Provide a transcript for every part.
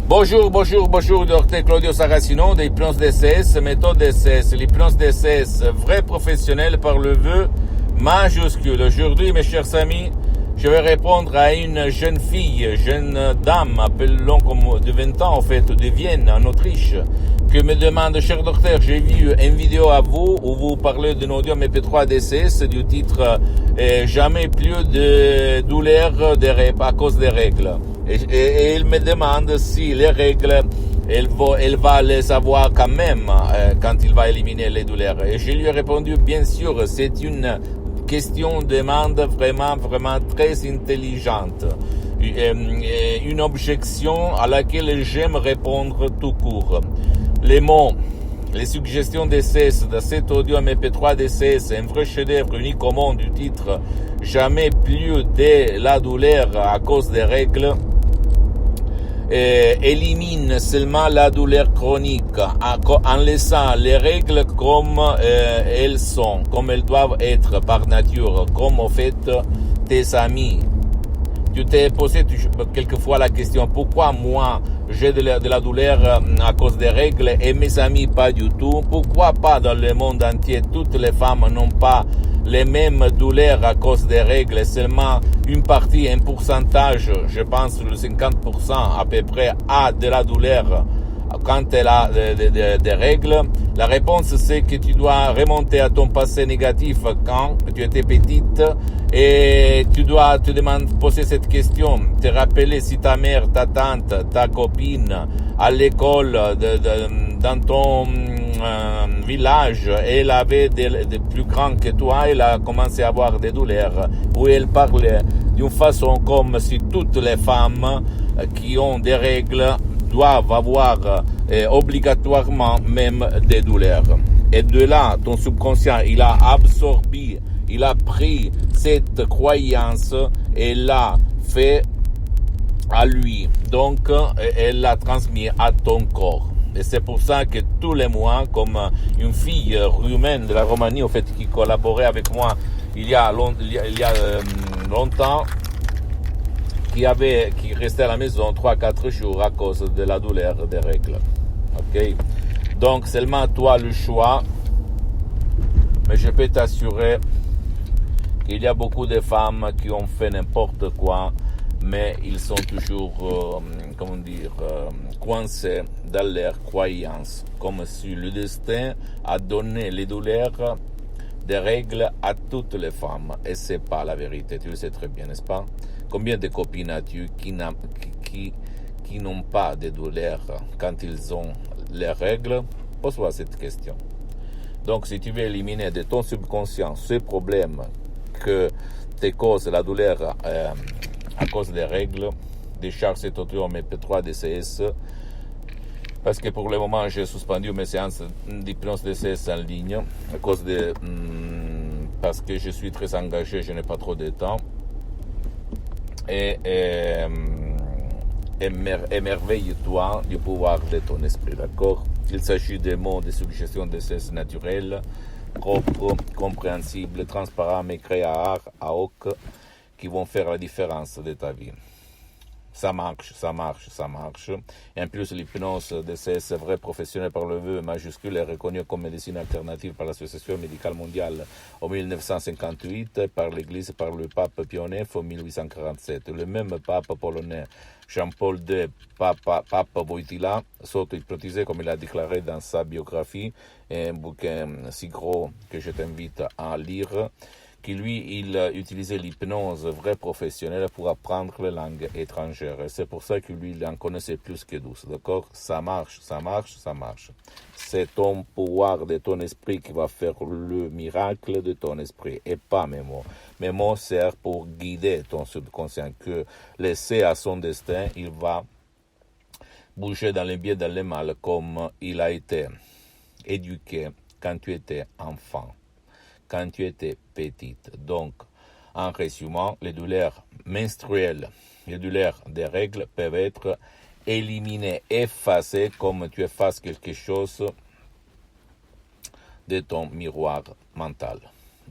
Bonjour, docteur Claudio Saracino d'Hypnose DCS, méthode DCS, l'hypnose DCS, vrai professionnel par le vœu majuscule. Aujourd'hui, mes chers amis, je vais répondre à une jeune fille, jeune dame, appelons comme de 20 ans en fait, de Vienne, en Autriche, que me demande, cher docteur, j'ai vu une vidéo à vous où vous parlez d'un audio MP3 DCS du titre Jamais plus de douleur à cause des règles. Et il me demande si les règles, elle va les avoir quand même quand il va éliminer les douleurs. Et je lui ai répondu, bien sûr, c'est une question, demande vraiment très intelligente. Une objection à laquelle j'aime répondre tout court. Les mots, les suggestions DCS de cet audio MP3 DCS, un vrai chef-d'œuvre unique au monde du titre Jamais plus de la douleur à cause des règles, élimine seulement la douleur chronique en laissant les règles comme elles sont, comme elles doivent être par nature, comme au fait tes amis. Tu t'es posé quelquefois la question, pourquoi moi j'ai de la douleur à cause des règles et mes amis pas du tout? Pourquoi pas dans le monde entier toutes les femmes n'ont pas les mêmes douleurs à cause des règles, seulement une partie, un pourcentage, je pense le 50% à peu près a de la douleur quand elle a des règles? La réponse c'est que tu dois remonter à ton passé négatif quand tu étais petite et tu dois te poser cette question, te rappeler si ta mère, ta tante, ta copine à l'école, dans ton village, elle avait des plus grands que toi, elle a commencé à avoir des douleurs, où elle parlait d'une façon comme si toutes les femmes qui ont des règles doivent avoir obligatoirement même des douleurs. Et de là, ton subconscient, il a absorbé, il a pris cette croyance et l'a fait à lui. Donc, elle l'a transmis à ton corps. Et c'est pour ça que tous les mois, comme une fille roumaine de la Roumanie, au fait, qui collaborait avec moi il y a longtemps, qui restait à la maison 3-4 jours à cause de la douleur des règles. Ok? Donc, seulement toi le choix, mais je peux t'assurer qu'il y a beaucoup de femmes qui ont fait n'importe quoi, mais ils sont toujours, coincés dans leurs croyances, comme si le destin a donné les douleurs des règles à toutes les femmes, et c'est pas la vérité, tu le sais très bien, n'est-ce pas? Combien de copines as-tu qui n'ont pas de douleurs quand ils ont les règles? Pose-toi cette question. Donc, si tu veux éliminer de ton subconscient ce problème que te cause la douleur à cause des règles, décharge cet audio MP3 DCS, parce que pour le moment, j'ai suspendu mes séances d'hypnose DCS en ligne, à cause parce que je suis très engagé, je n'ai pas trop de temps. Et émerveille-toi du pouvoir de ton esprit, d'accord? Il s'agit des mots, des suggestions de cesse naturelles, propres, compréhensibles, transparents, mais créés à hoc, qui vont faire la différence de ta vie. Ça marche. Et en plus, l'hypnose DCS vrai professionnel par le vœu majuscule est reconnue comme médecine alternative par l'Association médicale mondiale en 1958, par l'Église, par le pape Pie IX en 1847. Le même pape polonais Jean-Paul II, pape Wojtyła, s'auto-hypnotisé comme il a déclaré dans sa biographie, un bouquin si gros que je t'invite à lire, qui lui, il utilisait l'hypnose vraie professionnelle pour apprendre les langues étrangères. Et c'est pour ça que lui, il en connaissait plus que 12, d'accord? Ça marche. C'est ton pouvoir de ton esprit qui va faire le miracle de ton esprit, et pas mes mots. Mes mots servent pour guider ton subconscient, que laissé à son destin, il va bouger dans les biais, dans les mal, comme il a été éduqué quand tu étais enfant, quand tu étais petite. Donc, en résumant, les douleurs menstruelles, les douleurs des règles peuvent être éliminées, effacées, comme tu effaces quelque chose de ton miroir mental.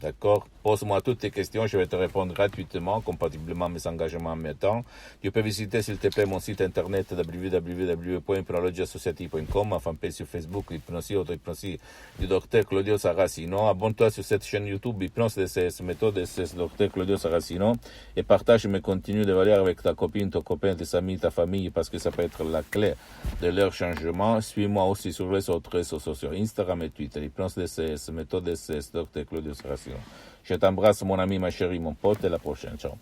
D'accord? Pose-moi toutes tes questions, je vais te répondre gratuitement, compatiblement à mes engagements en même temps. Tu peux visiter, s'il te plaît, mon site internet www.hypnologieassociative.com, ma fanpage sur Facebook, Hypnosie, auto-hypnosie du docteur Claudio Saracino. Abonne-toi sur cette chaîne YouTube, Hypnose DCS, méthode DCS, docteur Claudio Saracino, et partage mes contenus de valeur avec ta copine, ton copain, tes amis, ta famille, parce que ça peut être la clé de leur changement. Suis-moi aussi sur les autres réseaux sociaux, Instagram et Twitter, Hypnose DCS, méthode DCS, docteur Claudio Saracino. Je t'embrasse, mon ami, ma chérie, mon pote, et à la prochaine. Ciao.